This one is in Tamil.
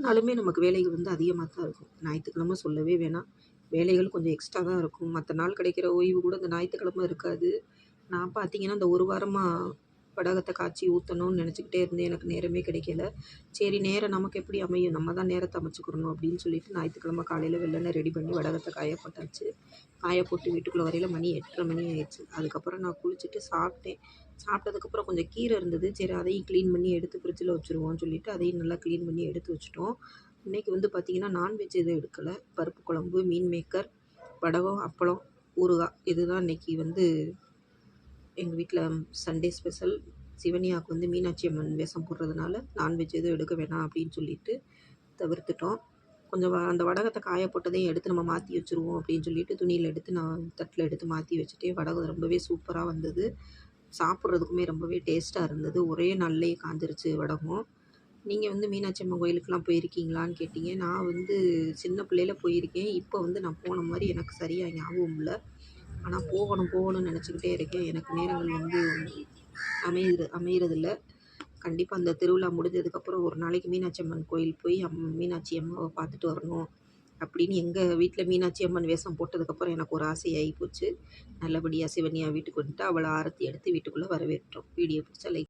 நாளுமே நமக்கு வேலைகள் வந்து அதிகமா தான் இருக்கும். ஞாயித்துக்கிழமை சொல்லவே வேணாம். வேலைகள் கொஞ்சம் எக்ஸ்ட்ரா தான் இருக்கும். மத்த நாள் கிடைக்கிற ஓய்வு கூட இந்த ஞாயித்துக்கிழமை இருக்காது. நான் பார்த்தீங்கன்னா, இந்த 1 வாரமா வடகத்த காய்ச்சி ஊத்தணும்னு நெனச்சுக்கிட்டே இருந்தேன். எனக்கு நேரமே கிடைக்கல. சரி நேரம் நமக்கு எப்படி அமையும்? நம்ம தான் நேரத்த அமைச்சுக்கிறணும் அப்படின்னு சொல்லிட்டு ஞாயித்துக்கிழமை காலையில வெள்ளன ரெடி பண்ணி வடகத்த காய போட்டாச்சு. காய போட்டு வீட்டுக்குள்ள வரையில மணி 8:30 மணி ஆயிடுச்சு. அதுக்கப்புறம் நான் குளிச்சுட்டு சாப்பிட்டேன். சாப்பிட்டதுக்கப்புறம் கொஞ்சம் கீரை இருந்தது. சரி அதையும் கிளீன் பண்ணி எடுத்து ஃப்ரிட்ஜில வச்சுருவோம்னு சொல்லிட்டு, அதையும் நல்லா கிளீன் பண்ணி எடுத்து வச்சுட்டோம். இன்னைக்கு வந்து பார்த்தீங்கன்னா, நான்வெஜ் எதுவும் எடுக்கல. பருப்பு குழம்பு, மீன் மேக்கர், வடகம், அப்பளம், ஊறுகாய். இதுதான் இன்னைக்கு வந்து எங்க வீட்ல சண்டே ஸ்பெஷல். சிவன்யாவுக்கு வந்து மீனாட்சி அம்மன் வேஷம் போடுறதுனால, நான்வெஜ் எதுவும் எடுக்க வேணாம் அப்படின்னு சொல்லிட்டு தவிர்த்துட்டோம். கொஞ்சம் அந்த வடகத்த காய போட்டதையும் எடுத்து நம்ம மாத்தி வச்சுருவோம் அப்படின்னு சொல்லிட்டு, துணியில எடுத்து நான் தட்டில எடுத்து மாத்தி வச்சுட்டேன். வடகம் ரொம்பவே சூப்பரா வந்தது. சாப்பிட்றதுக்குமே ரொம்பவே டேஸ்ட்டா இருந்தது. ஒரே நாள்லயே காஞ்சிருச்சு வடகம். நீங்க வந்து மீனாட்சி அம்மன் கோயிலுக்குலாம் போயிருக்கீங்களான்னு கேட்டீங்க. நான் வந்து சின்ன பிள்ளையில போயிருக்கேன். இப்போ வந்து நான் போன மாரி எனக்கு சரியா ஞாபகம் இல்ல. ஆனா போகணும் போகணும்னு நெனச்சுக்கிட்டே இருக்கேன். எனக்கு நேரங்கள் வந்து அமையறதில்ல. கண்டிப்பா அந்த திருவிழா முடிஞ்சதுக்கப்புறம் ஒரு நாளைக்கு மீனாட்சி அம்மன் கோயில் போய் மீனாட்சி அம்மாவ பார்த்துட்டு வரணும். அப்படின்னு எங்க வீட்ல மீனாட்சி அம்மன் வேஷம் போட்டதுக்கப்புறம் எனக்கு ஒரு ஆசையாகி போச்சு. நல்லபடியா சிவன்யா வீட்டுக்கு வந்துட்டா, அவள ஆரத்தி எடுத்து வீட்டுக்குள்ள வரவேற்றோம். வீடியோ பிடிச்சா லைக்